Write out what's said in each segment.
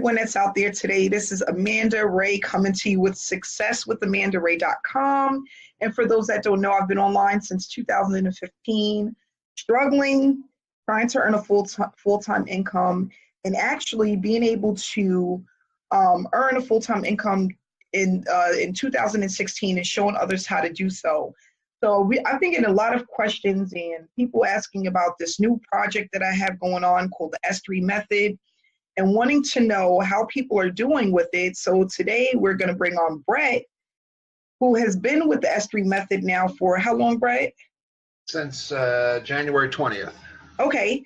everyone that's out there today. This is Amanda Ray coming to you with successwithamandaray.com. And for those that don't know, I've been online since 2015, struggling, trying to earn a full-time income, and actually being able to earn a full-time income in 2016 and showing others how to do so. So I've been getting a lot of questions and people asking about this new project that I have going on called the S3 method, and wanting to know how people are doing with it. So today we're going to bring on Brett, who has been with the S3 method now for how long, Brett? Since January 20th. Okay.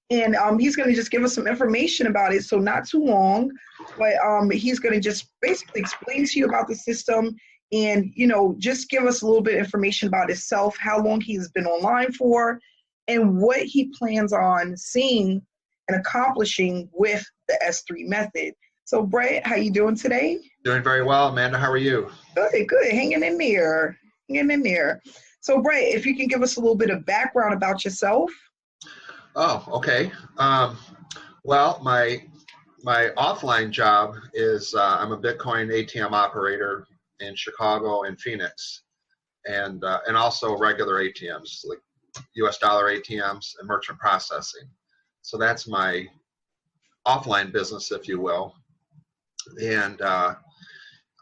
And he's going to just give us some information about it. So not too long, but he's going to just basically explain to you about the system and, you know, just give us a little bit of information about himself, how long he's been online for, and what he plans on seeing and accomplishing with the S3 method. So Brett, how you doing today? Doing very well, Amanda. How are you? Good. Hanging in there. So Brett, if you can give us a little bit of background about yourself. Oh, okay. Well, my offline job is I'm a Bitcoin ATM operator in Chicago and Phoenix, and also regular ATMs like U.S. dollar ATMs and merchant processing. So that's my offline business, if you will, and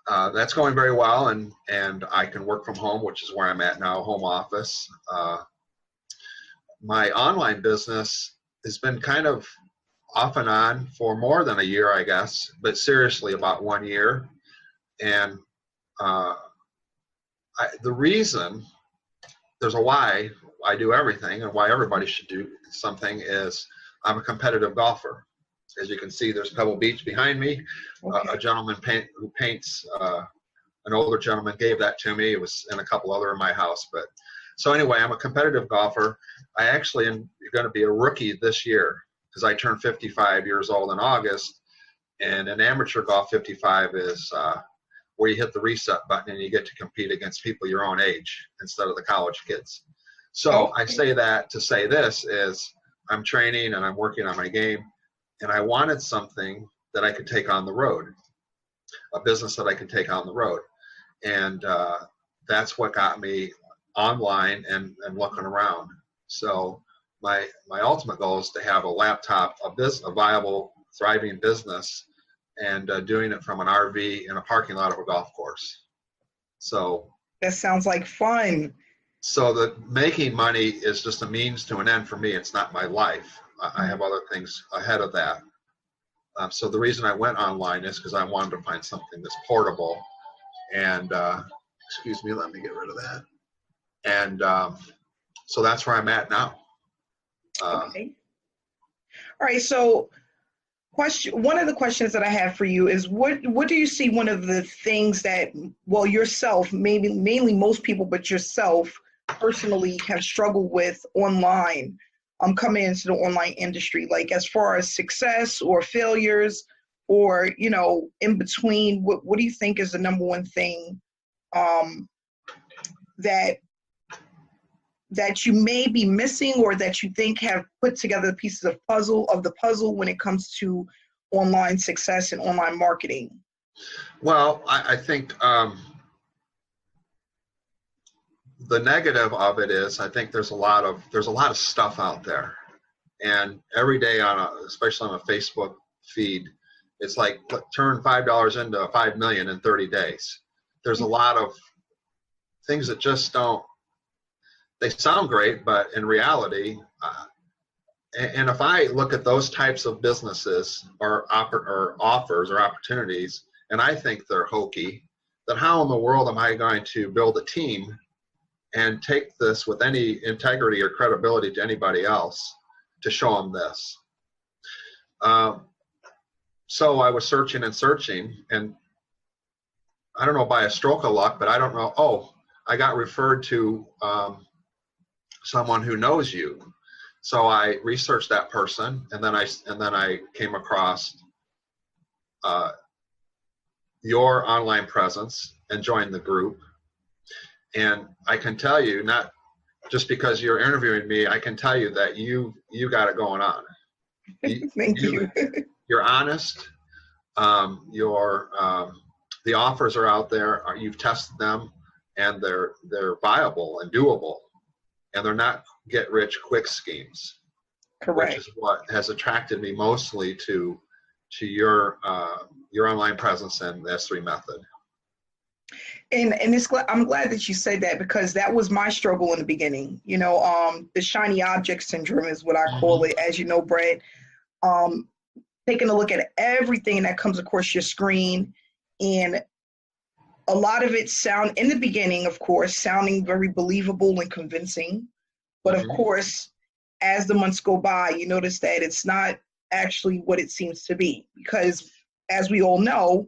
that's going very well. And I can work from home, which is where I'm at now, home office. My online business has been kind of off and on for more than a year, I guess, but seriously about 1 year. And the reason, there's a why I do everything and why everybody should do something is I'm a competitive golfer. As you can see, there's Pebble Beach behind me. Okay. A gentleman who paints, an older gentleman gave that to me. It was in a couple other in my house. But so anyway, I'm a competitive golfer. I actually am going to be a rookie this year because I turned 55 years old in August. And in amateur golf, 55 is where you hit the reset button and you get to compete against people your own age instead of the college kids. So I say that to say this is I'm training and I'm working on my game, and I wanted something that I could take on the road, a business that I could take on the road. And that's what got me online and looking around. So my ultimate goal is to have a laptop, a viable, thriving business, and doing it from an RV in a parking lot of a golf course. So that sounds like fun. So the making money is just a means to an end for me. It's not my life. I have other things ahead of that. So the reason I went online is because I wanted to find something that's portable. And excuse me, let me get rid of that. And so that's where I'm at now. Okay. All right. So one of the questions that I have for you is what do you see one of the things that, well, yourself, mainly most people, but yourself personally have struggled with online, coming into the online industry, like as far as success or failures or, you know, in between, what do you think is the number one thing that you may be missing or that you think have put together the pieces of the puzzle when it comes to online success and online marketing? Well, I think the negative of it is I think there's a lot of stuff out there, and every day especially on a Facebook feed, it's like turn $5 into 5 million in 30 days. There's a lot of things that just don't. They sound great, but in reality, and if I look at those types of businesses or offers or opportunities, and I think they're hokey, then how in the world am I going to build a team and take this with any integrity or credibility to anybody else to show them this? So I was searching and searching, and I don't know, by a stroke of luck, but I don't know, I got referred to someone who knows you. So I researched that person, and then I came across your online presence and joined the group. And I can tell you, not just because you're interviewing me, I can tell you that you got it going on. Thank you. You're honest. The offers are out there. You've tested them, and they're viable and doable, and they're not get rich quick schemes. Correct. Which is what has attracted me mostly to your online presence and the S3 method. And I'm glad that you said that, because that was my struggle in the beginning. You know, the shiny object syndrome is what I call it, as you know, Brett. Taking a look at everything that comes across your screen, and a lot of it in the beginning, of course, sounding very believable and convincing. But of course, as the months go by, you notice that it's not actually what it seems to be, because as we all know,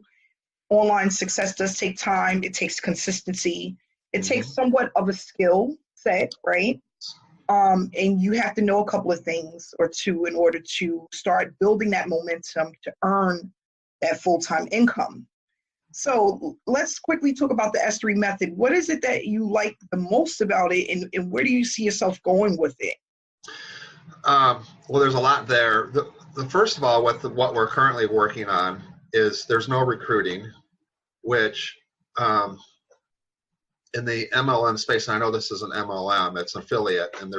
online success does take time. It takes consistency. It takes somewhat of a skill set, right? And you have to know a couple of things or two in order to start building that momentum to earn that full-time income. So let's quickly talk about the S3 method. What is it that you like the most about it, and where do you see yourself going with it? Well, there's a lot there. The first of all, what we're currently working on is there's no recruiting, which in the MLM space, and I know this is an MLM, it's an affiliate, and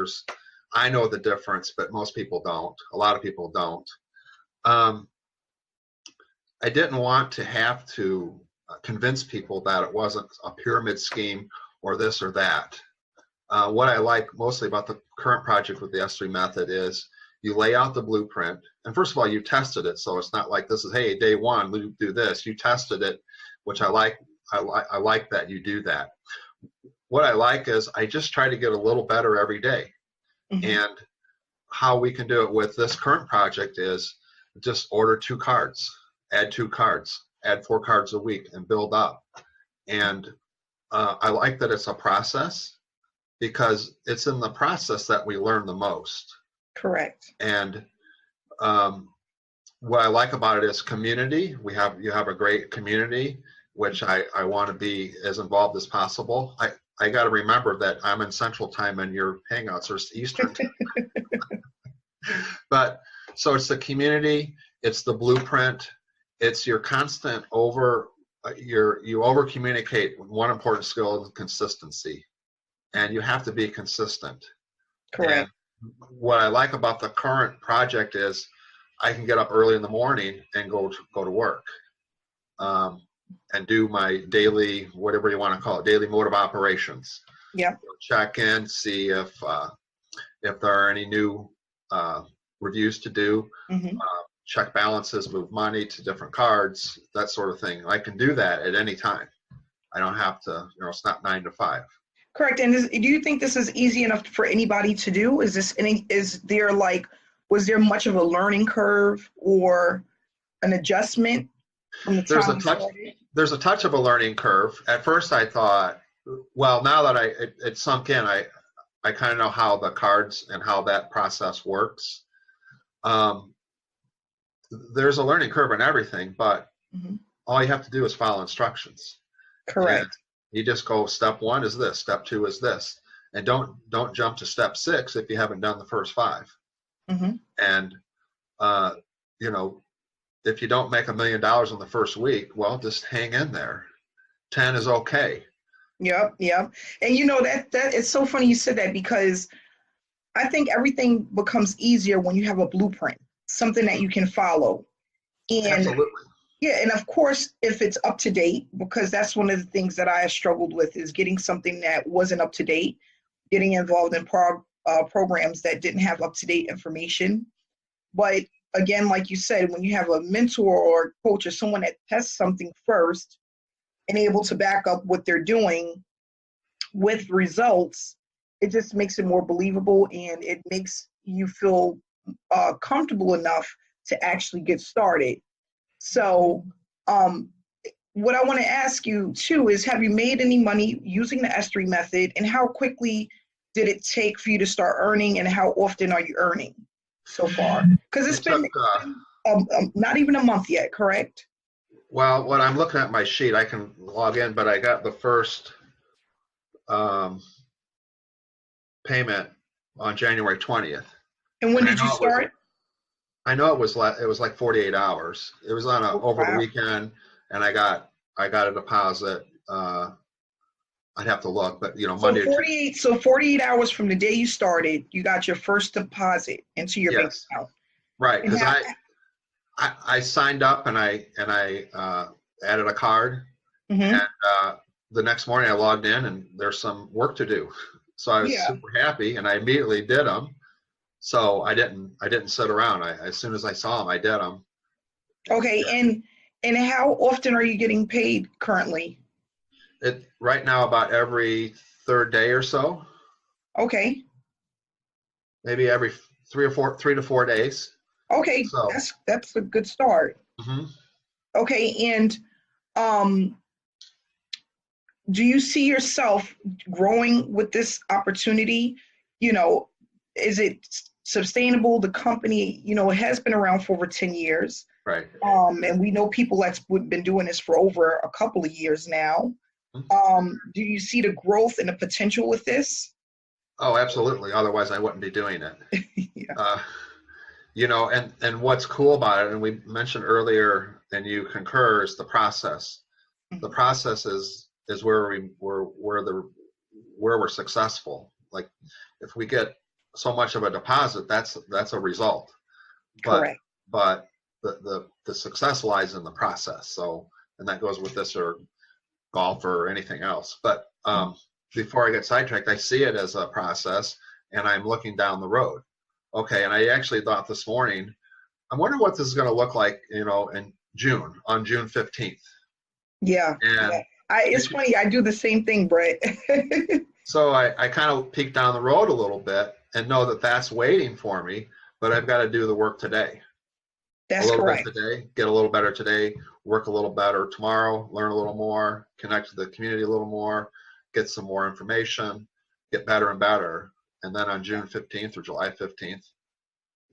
I know the difference, but most people don't. A lot of people don't. I didn't want to have to convince people that it wasn't a pyramid scheme or this or that. What I like mostly about the current project with the S3 method is you lay out the blueprint, and first of all, you tested it, so it's not like this is, hey, day one, we do this. You tested it, which I like. I like that you do that. What I like is I just try to get a little better every day. And how we can do it with this current project is just order 2 cards, add 2 cards, add 4 cards a week, and build up. And I like that it's a process, because it's in the process that we learn the most. Correct. And what I like about it is community. You have a great community, which I want to be as involved as possible. I got to remember that I'm in Central Time and your Hangouts are Eastern Time. But so it's the community, it's the blueprint, it's your constant you over communicate. One important skill is consistency, and you have to be consistent. Correct. And what I like about the current project is I can get up early in the morning and go to work. And do my daily, whatever you want to call it, daily mode of operations. Yeah. Check in, see if there are any new reviews to do, check balances, move money to different cards, that sort of thing. I can do that at any time. I don't have to, it's not 9 to 5. Correct. And do you think this is easy enough for anybody to do? Was there much of a learning curve or an adjustment from the time There's a touch of a learning curve. At first I thought, well, now that it sunk in, I kind of know how the cards and how that process works. There's a learning curve in everything, but all you have to do is follow instructions. Correct. And you just go, step 1 is this, step 2 is this, and don't jump to step 6 if you haven't done the first 5. And if you don't make $1 million in the first week, well, just hang in there. 10 is okay. Yep. And that it's so funny you said that, because I think everything becomes easier when you have a blueprint, something that you can follow. And absolutely. Yeah, and of course, if it's up to date, because that's one of the things that I struggled with, is getting something that wasn't up to date, getting involved in programs that didn't have up to date information. But again, like you said, when you have a mentor or coach or someone that tests something first and able to back up what they're doing with results, it just makes it more believable, and it makes you feel comfortable enough to actually get started. So what I want to ask you too is, have you made any money using the S3 method, and how quickly did it take for you to start earning, and how often are you earning so far? Because it's been not even a month yet, correct? Well, when I'm looking at my sheet, I can log in, but I got the first payment on January 20th. And when did you start? I know it was like 48 hours. It was on Oh, over the wow. weekend, and I got a deposit. I'd have to look, but So Monday or Tuesday. 48 hours from the day you started, you got your first deposit into your bank Yes, account. right. And Because how, I signed up and I added a card, and hmm the next morning I logged in and there's some work to do. So I was yeah. super happy and I immediately did them. So I didn't sit around. As soon as I saw them, I did them. Okay. And how often are you getting paid currently? It right now about every third day or so, Okay. maybe every 3 to 4 days. Okay. So That's a good start. mhm. Okay. And um, do you see yourself growing with this opportunity? You know, is it sustainable? The company, it has been around for over 10 years. Right. And we know people that's been doing this for over a couple of years now. Mhm. Do you see the growth and the potential with this? Oh, absolutely. Otherwise, I wouldn't be doing it. Yeah. Uh, and what's cool about it, and we mentioned earlier, and you concur, is the process. The Mhm. process is where we're successful. Like if we get so much of a deposit, that's a result. But Correct. but the success lies in the process. So, and that goes with this or golf or anything else. But Mhm. before I get sidetracked, I see it as a process, and I'm looking down the road. Okay, and I actually thought this morning, I wonder what this is going to look like, in June, on June 15th. Yeah. Yeah. And It's funny. I do the same thing, Brett. so I kind of peek down the road a little bit and know that that's waiting for me, but I've got to do the work today. A That's little bit correct. today, get a little better today, work a little better tomorrow, learn a little more, connect to the community a little more, get some more information, get better and better. And then on June 15th or July 15th.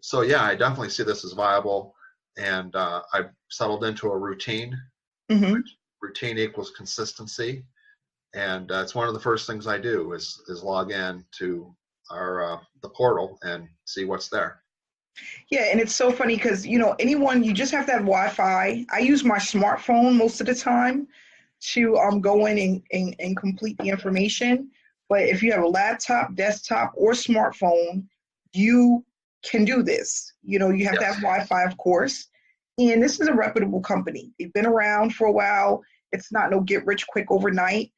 So yeah, I definitely see this as viable. And I've settled into a routine, Hmm. which routine equals consistency. And it's one of the first things I do is log in to our the portal and see what's there. Yeah, and it's so funny because anyone, you just have to have Wi-Fi. I use my smartphone most of the time to go in and complete the information. But if you have a laptop, desktop, or smartphone, you can do this. You have to have Yes. Wi-Fi, of course. And this is a reputable company. They've been around for a while. It's not no get rich quick overnight.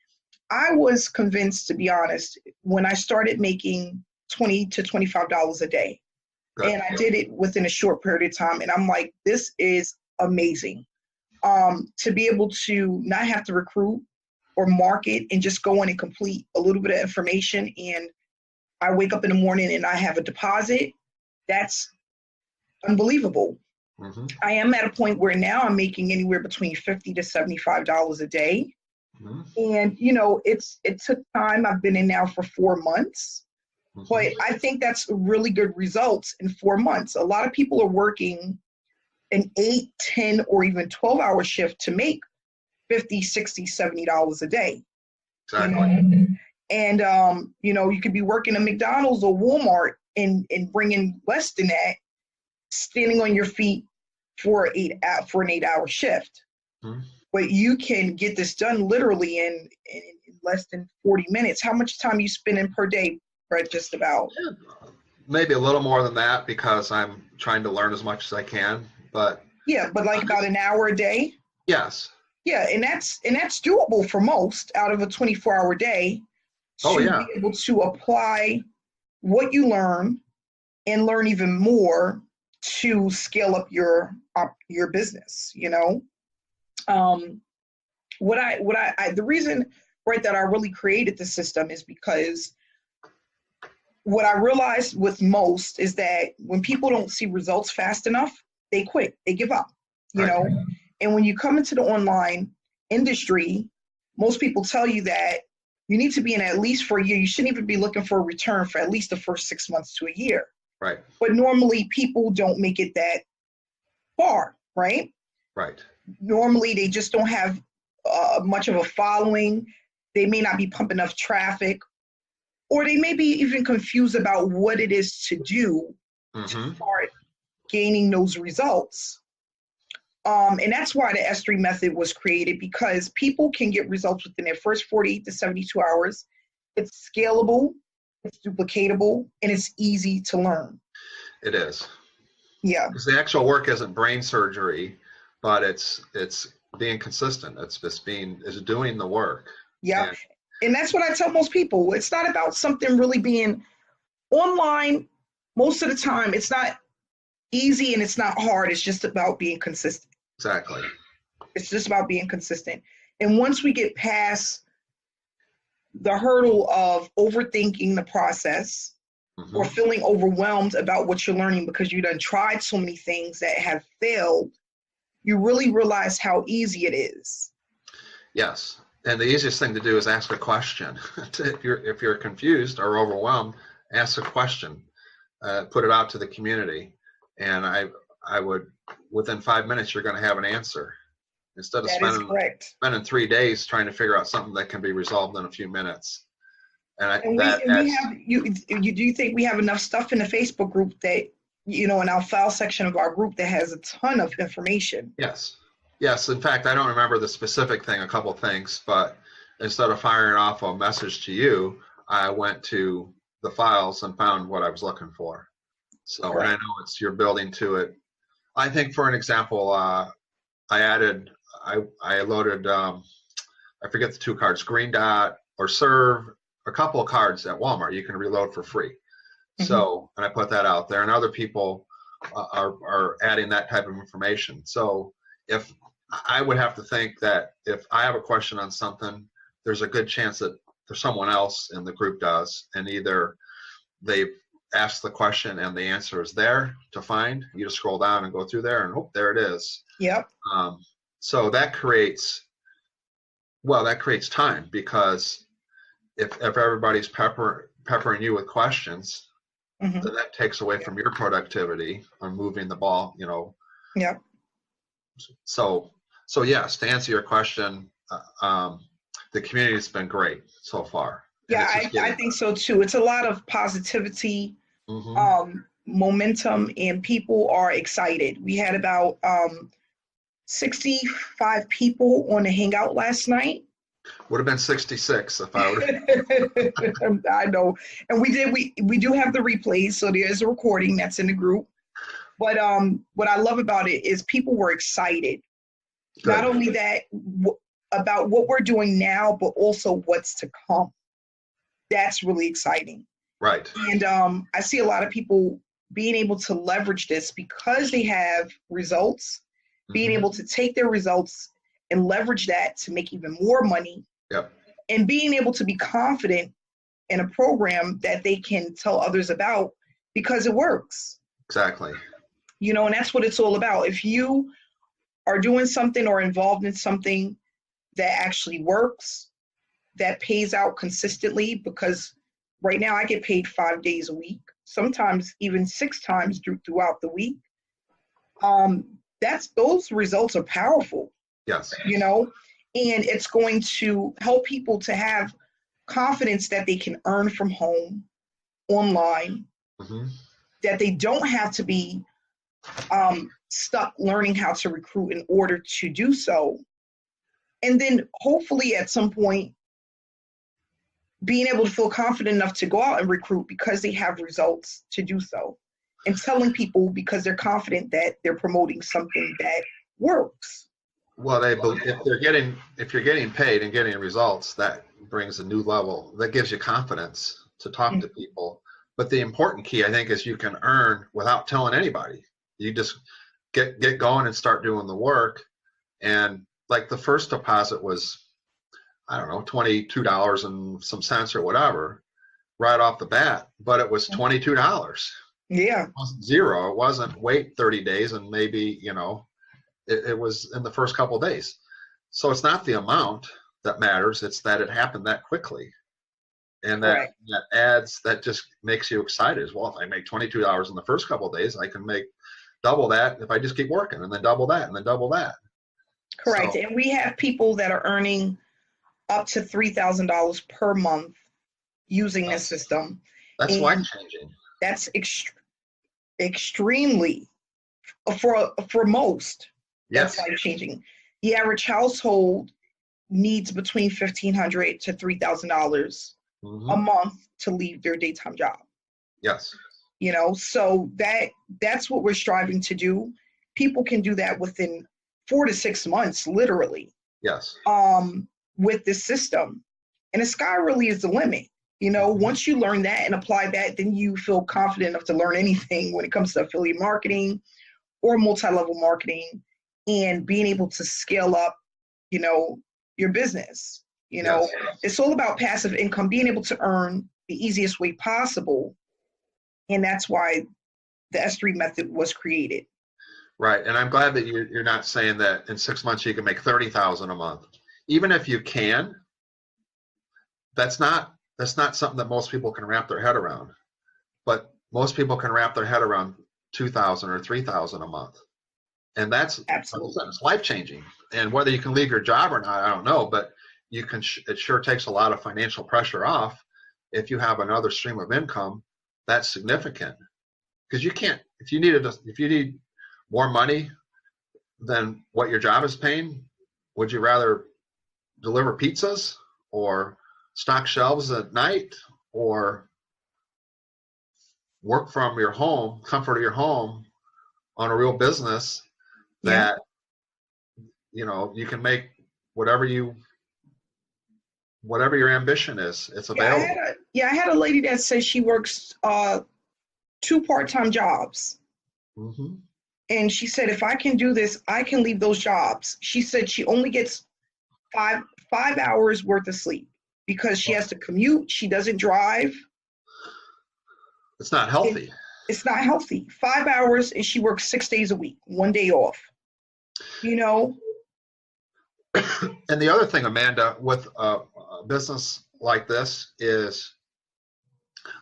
I was convinced, to be honest, when I started making $20 to $25 a day, Good. and I did it within a short period of time. And I'm like, this is amazing. To be able to not have to recruit or market and just go in and complete a little bit of information. And I wake up in the morning and I have a deposit. That's unbelievable. Hmm. I am at a point where now I'm making anywhere between $50 to $75 a day. Hmm. And it took time. I've been in now for 4 months. Hmm. But I think that's a really good results in 4 months. A lot of people are working an 8, 10, or even 12-hour shift to make $50, $60, $70 a day. You Exactly. know, and you could be working at McDonald's or Walmart and bringing less than that, standing on your feet for for an 8-hour shift. Hmm. But you can get this done literally in less than 40 minutes. How much time you spending per day, Brett? Just about. Maybe a little more than that because I'm trying to learn as much as I can. But Yeah, but like about an hour a day. yes. Yeah, and that's doable for most out of a 24-hour day Oh to yeah. be able to apply what you learn and learn even more to scale up your business. Um, the reason, right, that I really created the system is because what I realized with most is that when people don't see results fast enough, they quit, they give up, you Right. know. And when you come into the online industry, most people tell you that you need to be in at least for a year. You shouldn't even be looking for a return for at least the first 6 months to a year. Right. But normally people don't make it that far, right? Right. Normally they just don't have much of a following. They may not be pumping enough traffic, or they may be even confused about what it is to do to Hmm. start gaining those results. And that's why the S3 method was created, because people can get results within their first 48 to 72 hours. It's scalable, it's duplicatable, and it's easy to learn. It is. Yeah. Because the actual work isn't brain surgery, but it's being consistent. It's doing the work. Yeah. And that's what I tell most people. It's not about something really being online. Most of the time, it's not easy and it's not hard. It's just about being consistent. Exactly. It's just about being consistent. And once we get past the hurdle of overthinking the process or feeling overwhelmed about what you're learning because you done tried so many things that have failed, you really realize how easy it is. Yes. And the easiest thing to do is ask a question. If you're confused or overwhelmed, ask a question. Put it out to the community. And I would, within 5 minutes, you're going to have an answer. Instead of spending 3 days trying to figure out something that can be resolved in a few minutes. Do you think we have enough stuff in the Facebook group that, in our file section of our group that has a ton of information? Yes. Yes. In fact, I don't remember the specific thing, a couple of things, but instead of firing off a message to you, I went to the files and found what I was looking for. So, and I know you're building to it. I think, for an example, I loaded, I forget the 2 cards, Green Dot or Serve, a couple of cards at Walmart you can reload for free. So, and I put that out there, and other people are adding that type of information. So if I would have to think that if I have a question on something, there's a good chance that there's someone else in the group does, and either they've asked the question and the answer is there to find. You just scroll down and go through there, and oh, there it is. Yep. So that creates time, because if everybody's peppering you with questions, then that takes away from your productivity on moving the ball, Yep. So yes, to answer your question, the community's been great so far. Yeah, I think so too. It's a lot of positivity, momentum, and people are excited. We had about 65 people on the Hangout last night. Would have been 66 if I would. I know. And we do have the replays, so there's a recording that's in the group. But what I love about it is people were excited. Good. Not only that, about what we're doing now, but also what's to come. That's really exciting. Right. And I see a lot of people being able to leverage this because they have results, being able to take their results and leverage that to make even more money. Yep. And being able to be confident in a program that they can tell others about because it works. Exactly. And that's what it's all about. If you are doing something or involved in something that actually works, that pays out consistently, because right now I get paid 5 days a week, sometimes even 6 times throughout the week. Those results are powerful. Yes. And it's going to help people to have confidence that they can earn from home, online, that they don't have to be stuck learning how to recruit in order to do so. And then hopefully at some point, being able to feel confident enough to go out and recruit because they have results to do so. And telling people because they're confident that they're promoting something that works. Well, if you're getting paid and getting results, that brings a new level. That gives you confidence to talk to people. But the important key, I think, is you can earn without telling anybody. You just get going and start doing the work. And like the first deposit was, I don't know, $22 and some cents or whatever, right off the bat. But it was $22. Yeah. It wasn't zero. It wasn't wait 30 days and maybe, it was in the first couple of days. So it's not the amount that matters. It's that it happened that quickly. And that just makes you excited as well. If I make $22 in the first couple of days, I can make double that if I just keep working, and then double that, and then double that. Correct. So, and we have people that are earning up to $3,000 per month using this system. That's life-changing. That's extremely For most, Yes. that's life changing. The average household needs between $1,500 to $3,000 a month to leave their daytime job. Yes. You know, so that's what we're striving to do. People can do that within 4 to 6 months, literally. Yes. With this system, and the sky really is the limit. You know, once you learn that and apply that, then you feel confident enough to learn anything when it comes to affiliate marketing or multi-level marketing and being able to scale up, you know, your business. You know, it's all about passive income, being able to earn the easiest way possible. And that's why the S3 method was created. Right. And I'm glad that you're not saying that in 6 months you can make $30,000 a month. Even if you can, that's not something that most people can wrap their head around. But most people can wrap their head around $2,000 or $3,000 a month. And that's absolutely, it's life-changing. And whether you can leave your job or not, I don't know, but you can. It sure takes a lot of financial pressure off if you have another stream of income that's significant. Because you can't, if you need more money than what your job is paying, would you rather deliver pizzas or stock shelves at night or work from your home, comfort of your home, on a real business that you know you can make whatever your ambition is? It's available. I had a lady that says she works 2 part-time jobs. And she said, if I can do this, I can leave those jobs. She said she only gets five hours worth of sleep because she has to commute. She doesn't drive. It's not healthy. It's not healthy. 5 hours, and she works 6 days a week, 1 day off. You know? And the other thing, Amanda, with a business like this is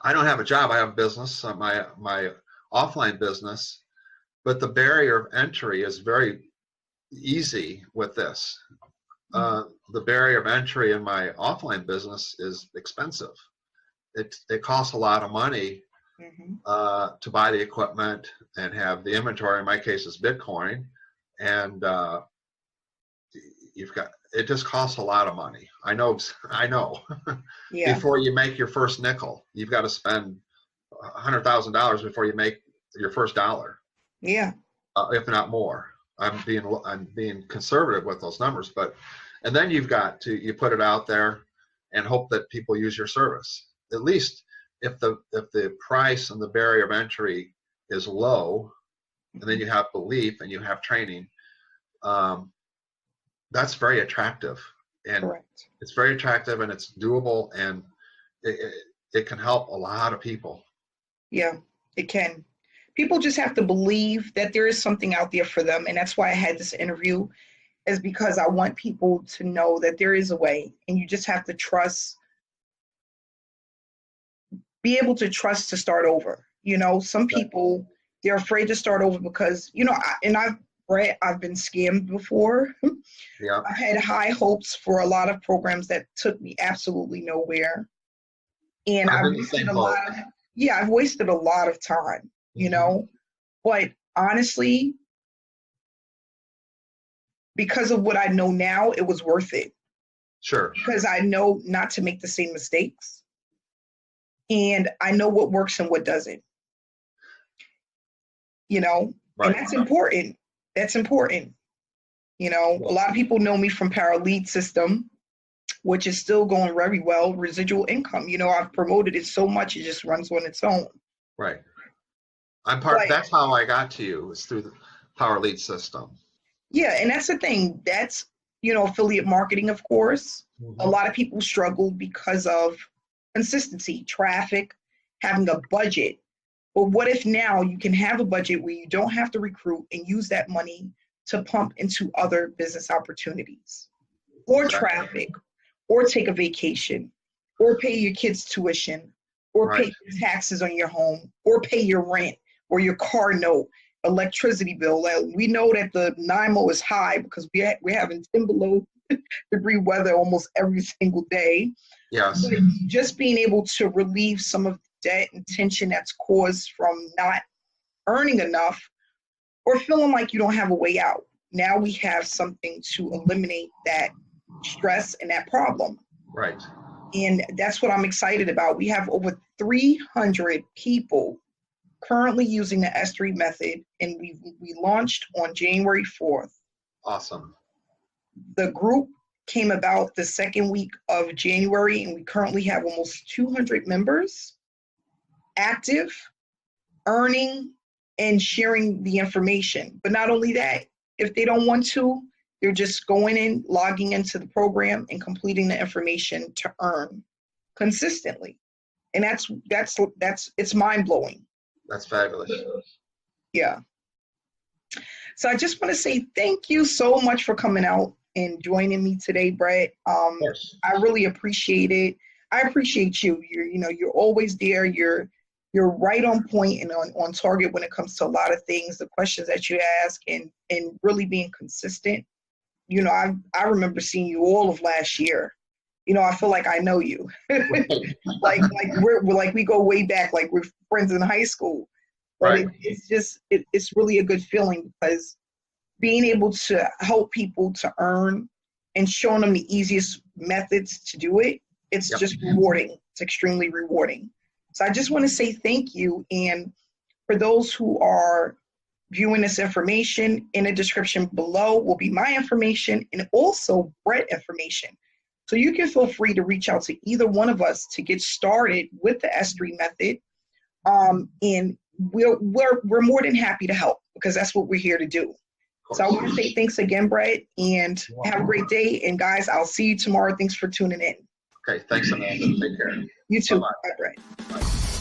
I don't have a job. I have a business, my offline business, but the barrier of entry is very easy with this. The barrier of entry in my offline business is expensive. It costs a lot of money to buy the equipment and have the inventory. In my case, is Bitcoin, and it just costs a lot of money. I know. Yeah. Before you make your first nickel, you've got to spend $100,000 before you make your first dollar. Yeah. If not more. I'm being conservative with those numbers, and then you put it out there and hope that people use your service. At least if the price and the barrier of entry is low, and then you have belief and you have training, that's very attractive. And correct. It's very attractive and it's doable, and it can help a lot of people. Yeah, it can. People just have to believe that there is something out there for them. And that's why I had this interview, is because I want people to know that there is a way, and you just have to trust, be able to trust to start over. You know, some people, they're afraid to start over because, you know, I've been scammed before. Yeah. I had high hopes for a lot of programs that took me absolutely nowhere. And I've wasted I've wasted a lot of time, you know, but honestly, because of what I know now, it was worth it. Sure. Because I know not to make the same mistakes, and I know what works and what doesn't, you know, and that's important. That's important. You know, a lot of people know me from Power Lead System, which is still going very well. Residual income. You know, I've promoted it so much, it just runs on its own. Right. That's how I got to you, is through the Power Lead System. Yeah, and that's the thing. That's, you know, affiliate marketing, of course. A lot of people struggle because of consistency, traffic, having a budget. But what if now you can have a budget where you don't have to recruit and use that money to pump into other business opportunities, or traffic, or take a vacation, or pay your kids' tuition, or pay taxes on your home, or pay your rent, or your car note, electricity bill. We know that the NIMO is high because we're having 10 below degree weather almost every single day. Yes. But just being able to relieve some of debt and tension that's caused from not earning enough or feeling like you don't have a way out. Now we have something to eliminate that stress and that problem. Right. And that's what I'm excited about. We have over 300 people currently using the S3 method, and we launched on January 4th. Awesome. The group came about the second week of January, and we currently have almost 200 members active, earning, and sharing the information. But not only that, if they don't want to, they're just going in, logging into the program, and completing the information to earn consistently. And that's it's mind-blowing. That's fabulous. Yeah. So I just want to say thank you so much for coming out and joining me today, Brett. I really appreciate it. I appreciate you. You're always there. You're right on point and on target when it comes to a lot of things, the questions that you ask, and really being consistent. I remember seeing you all of last year. I feel like I know you. like we go way back, like we're friends in high school. But right. It's really a good feeling, because being able to help people to earn and showing them the easiest methods to do it, it's just rewarding. It's extremely rewarding. So I just want to say thank you. And for those who are viewing this information, in the description below will be my information and also Brett information. So you can feel free to reach out to either one of us to get started with the S3 method. And we're more than happy to help, because that's what we're here to do. So I want to say thanks again, Brett, and have a great day. And guys, I'll see you tomorrow. Thanks for tuning in. Okay, thanks, Amanda. Take care. You too. Bye-bye. Bye, Brett. Bye.